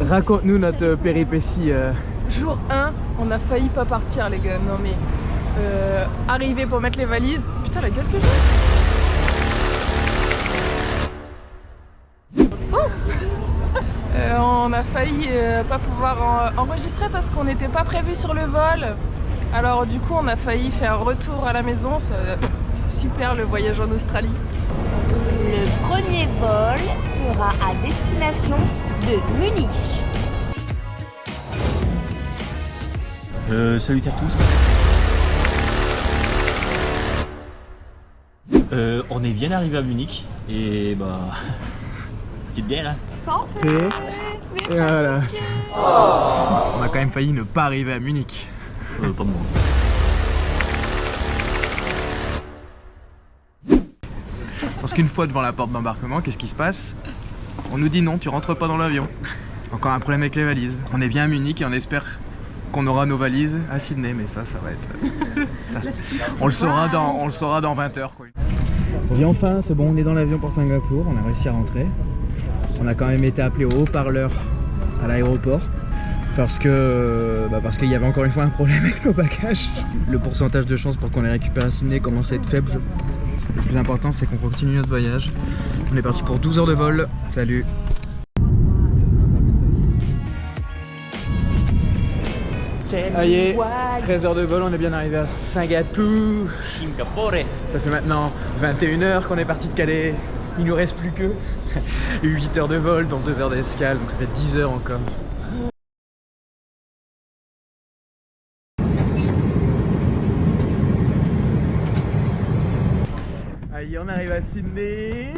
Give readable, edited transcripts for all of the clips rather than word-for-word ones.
Raconte-nous notre péripétie. Jour 1, on a failli pas partir les gars, non mais arriver pour mettre les valises, putain la gueule que j'ai. On a failli pas pouvoir enregistrer parce qu'on n'était pas prévu sur le vol. Alors du coup on a failli faire retour à la maison, super le voyage en Australie. Le premier vol sera à destination de Munich. Salut à tous. On est bien arrivé à Munich et bah petite bière hein. Santé. Et voilà. On a quand même failli ne pas arriver à Munich. Pas moi. Parce qu'une fois devant la porte d'embarquement, qu'est-ce qui se passe? On nous dit non, tu rentres pas dans l'avion. Encore un problème avec les valises. On est bien à Munich et on espère qu'on aura nos valises à Sydney, mais ça va être... on le saura dans 20 heures quoi. On vient enfin, c'est bon, on est dans l'avion pour Singapour, on a réussi à rentrer. On a quand même été appelé au haut-parleur à l'aéroport parce qu'il y avait encore une fois un problème avec nos bagages. Le pourcentage de chance pour qu'on les récupère à Sydney commence à être faible. Le plus important c'est qu'on continue notre voyage. On est parti pour 12 heures de vol. Salut. Allez, 13 heures de vol, on est bien arrivé à Singapour. Ça fait maintenant 21 heures qu'on est parti de Calais. Il nous reste plus que 8 heures de vol, dont 2 heures d'escale, donc ça fait 10 heures encore. Allez, on arrive à Sydney.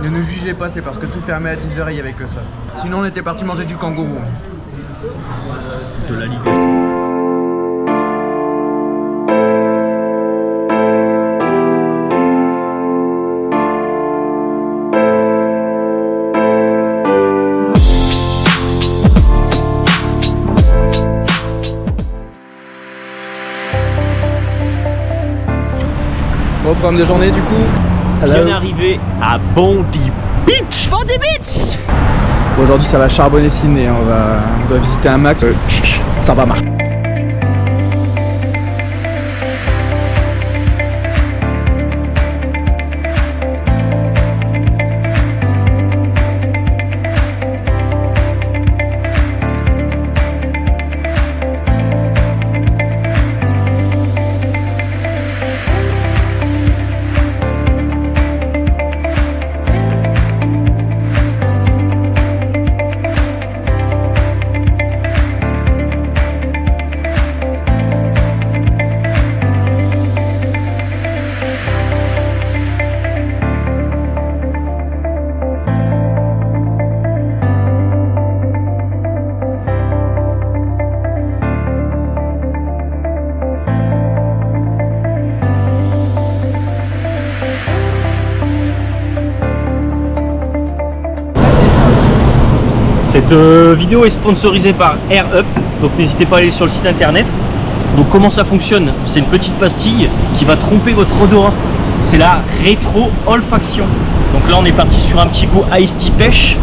Ne nous jugez pas, c'est parce que tout fermé à 10 h et il n'y avait que ça. Sinon on était parti manger du kangourou. De la liberté. Bon programme de journée du coup. Bien arrivé à Bondi Beach. Bondi Beach. Aujourd'hui ça va charbonner Sydney, on va visiter un max. Ça va marcher. Cette vidéo est sponsorisée par AirUp, donc n'hésitez pas à aller sur le site internet. Donc comment ça fonctionne? C'est une petite pastille qui va tromper votre odorat. C'est la rétro-olfaction. Donc là on est parti sur un petit goût Ice Tea pêche.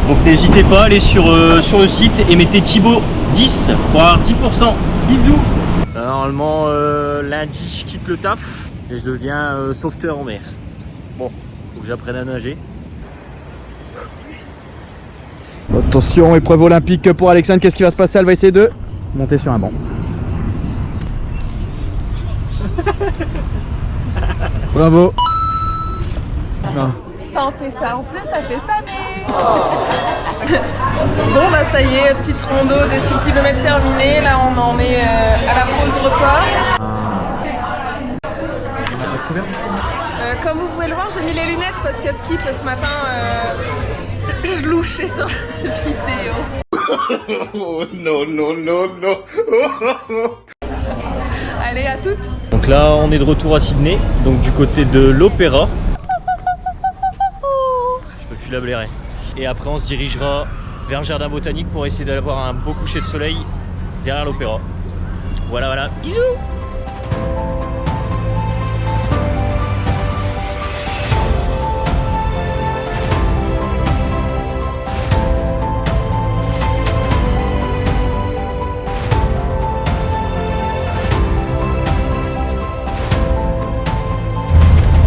Donc n'hésitez pas à aller sur le site et mettez Thibaut 10 pour avoir 10%. Bisous. Normalement lundi je quitte le taf et je deviens sauveteur en mer. Bon, faut que j'apprenne à nager. Attention, épreuve olympique pour Alexandre, qu'est-ce qui va se passer? Elle va essayer de monter sur un banc. Bravo. Non. Santé, ça en plus ça fait ça mais... Bon bah ça y est, petite rando de 6 km terminée, là on en est à la pause repas. Comme vous pouvez le voir, j'ai mis les lunettes parce qu'à Skip ce matin, je louchais sur la vidéo. Oh non, non, non, non. Allez, à toutes. Donc là, on est de retour à Sydney, donc du côté de l'Opéra. Je peux plus la blairer. Et après, on se dirigera vers le jardin botanique pour essayer d'avoir un beau coucher de soleil derrière l'Opéra. Voilà, voilà. Bisous.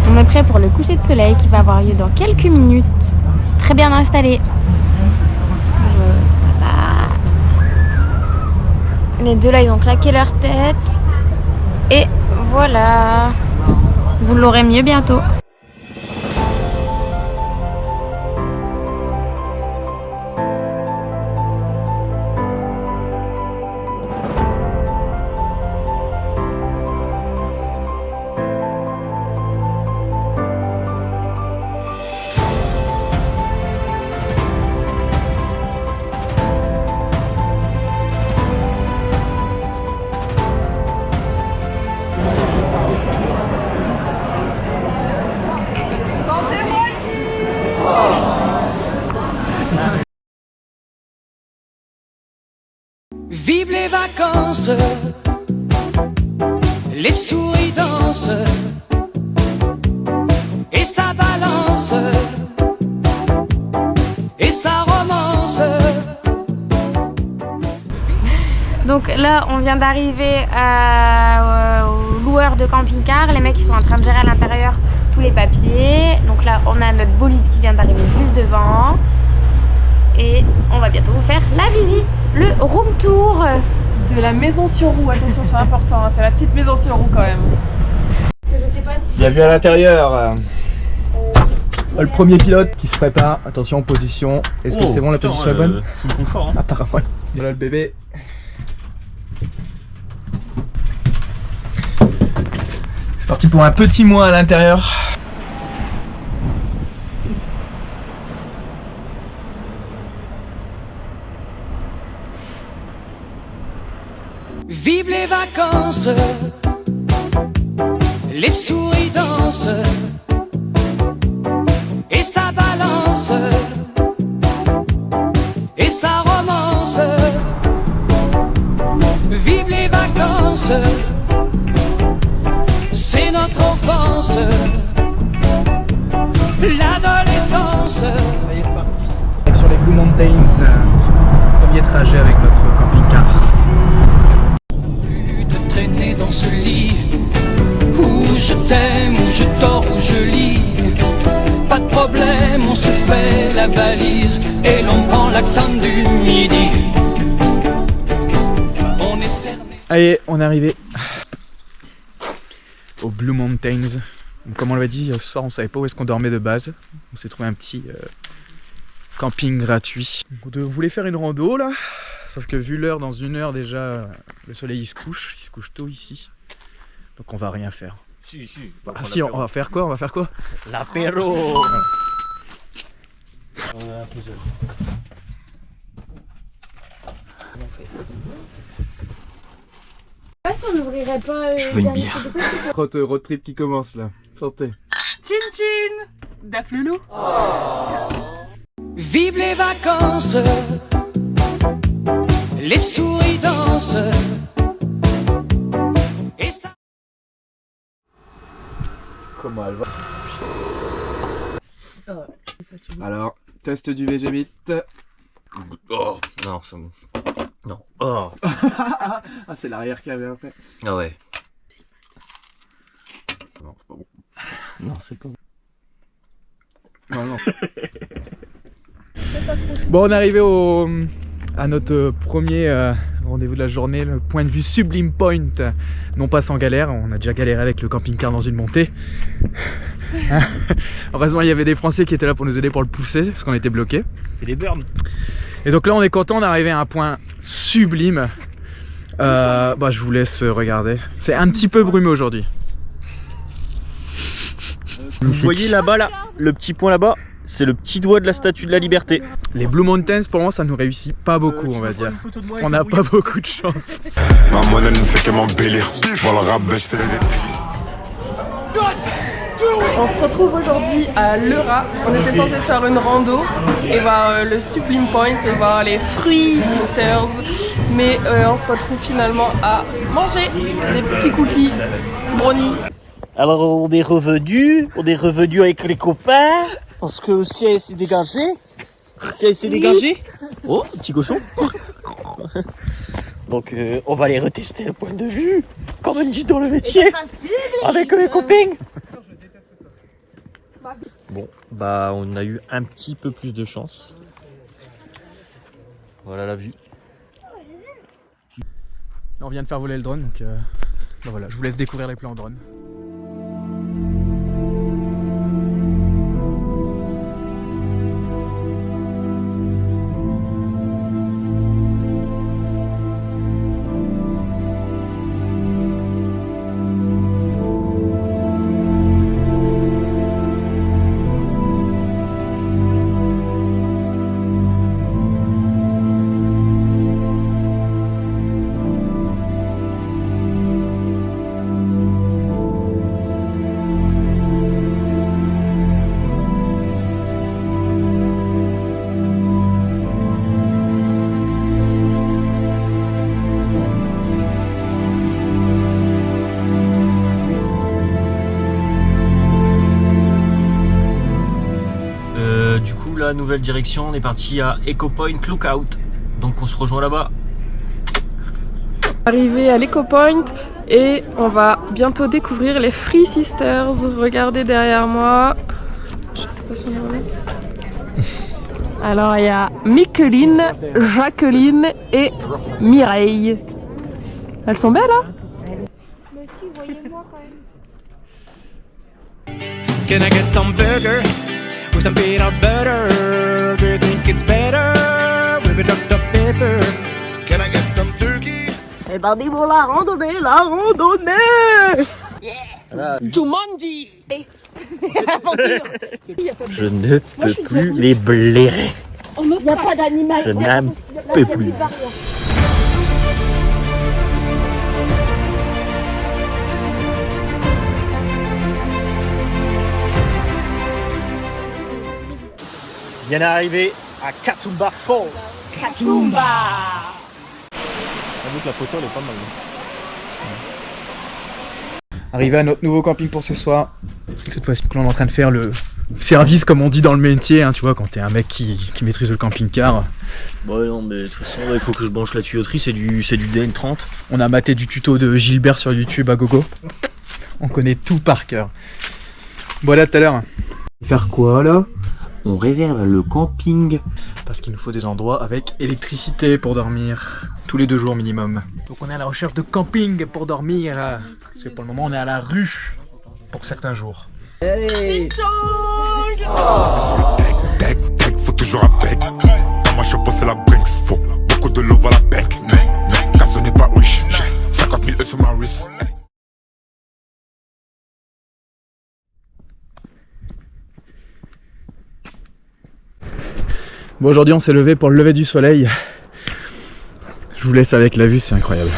On est prêt pour le coucher de soleil qui va avoir lieu dans quelques minutes. Très bien installé. Voilà. Les deux là, ils ont claqué leur tête. Et voilà. Vous l'aurez mieux bientôt. Vive les vacances, les souris dansent, et ça balance, et ça romance. Donc là, on vient d'arriver au loueur de camping-car. Les mecs, ils sont en train de gérer à l'intérieur tous les papiers. Donc là, on a notre bolide qui vient d'arriver juste devant. Et on va bientôt vous faire la visite, le room tour De la maison sur roue, attention, c'est important, hein, c'est la petite maison sur roue quand même. Je sais pas si... Bienvenue à l'intérieur. Le premier pilote qui se prépare. Attention, position. Est-ce que c'est bon, la position est bonne? Full confort. Hein. Apparemment. Voilà le bébé. C'est parti pour un petit mois à l'intérieur. Vive les vacances, les souris dansent, et ça balance, et ça romance. Vive les vacances, c'est notre enfance, l'adolescence. Sur les Blue Mountains, premier trajet avec notre camping-car. Traîner dans ce lit où je t'aime, où je dors, où je lis. Pas de problème, on se fait la valise et l'on prend l'accent du midi. On est cerné. Allez, on est arrivé aux Blue Mountains. Comme on l'avait dit, ce soir on savait pas où est-ce qu'on dormait de base. On s'est trouvé un petit camping gratuit. On voulait faire une rando là. Sauf que vu l'heure, dans 1 heure déjà, le soleil il se couche tôt ici. Donc on va rien faire. Si, si. Ah si, on va faire quoi? On va faire quoi? L'apéro. Pas si on n'ouvrirait pas... Je veux une bière. Road trip qui commence là. Santé. Chin chin Dafloulou. Vive les vacances, les souris dansent, et ça... Comment elle va? Alors, test du Végémite. Oh, non, c'est bon. Non. Oh. Ah, c'est l'arrière qui avait fait. Ah ouais. Non, c'est pas bon. Non, c'est pas bon. Non, non. Bon, on est arrivé à notre premier rendez-vous de la journée, le point de vue Sublime Point. Non pas sans galère, on a déjà galéré avec le camping-car dans une montée. Heureusement, il y avait des Français qui étaient là pour nous aider pour le pousser, parce qu'on était bloqués. Et les burns. Et donc là, on est content d'arriver à un point sublime. Je vous laisse regarder. C'est un petit peu brumeux aujourd'hui. Vous voyez là-bas, là, le petit point là-bas, c'est le petit doigt de la Statue de la Liberté. Les Blue Mountains, pour moi, ça nous réussit pas beaucoup, on va dire. On n'a pas beaucoup de chance. Ma monnaie ne fait que m'embellir. Pour le rap, je fais des... On se retrouve aujourd'hui à Leura. On était censé faire une rando et voir le Sublime Point et voir les Fruits Sisters. Mais on se retrouve finalement à manger des petits cookies, brownies. Alors on est revenu avec les copains, parce que le ciel s'est dégagé. Le ciel s'est dégagé. Oh, petit cochon. Donc on va aller retester le point de vue, comme on dit dans le métier, avec les copains. Bon, bah on a eu un petit peu plus de chance. Voilà la vue. Là, on vient de faire voler le drone, donc bah voilà, je vous laisse découvrir les plans en drone. La nouvelle direction, on est parti à Eco Point Lookout, donc on se rejoint là-bas. Arrivé à l'Eco Point et on va bientôt découvrir les Free Sisters. Regardez derrière moi. Je sais pas si on est vrai. Alors il y a Micheline, Jacqueline et Mireille. Elles sont belles, hein? Mais si, voyez-moi quand même. Can I get some burger with some peanut butter? Do you think it's better with a Dr. Pepper? Can I get some turkey? C'est parti pour la randonnée, la randonnée! Jumanji. Je ne peux plus les blairer. Il n'y a pas d'animal. Je n'en peux plus. Bien arrivé à Katoomba Falls. Katoomba! J'avoue que la photo elle est pas mal. Arrivé à notre nouveau camping pour ce soir. Cette fois-ci, on est en train de faire le service comme on dit dans le métier, hein, tu vois, quand t'es un mec qui maîtrise le camping-car. Ouais non mais de toute façon il faut que je branche la tuyauterie, c'est du DN30. On a maté du tuto de Gilbert sur YouTube à gogo. On connaît tout par cœur. Bon là tout à l'heure. Faire quoi là? On réserve le camping. Parce qu'il nous faut des endroits avec électricité pour dormir. Tous les 2 jours minimum. Donc on est à la recherche de camping pour dormir. Parce que pour le moment on est à la rue pour certains jours. Tech, faut toujours un bec. Dans ma chapeau c'est la Brinks. Faut beaucoup de love à la bec. Car ce n'est pas riche. 50 000 sur ma wrist. Bon aujourd'hui on s'est levé pour le lever du soleil. Je vous laisse avec la vue, c'est incroyable.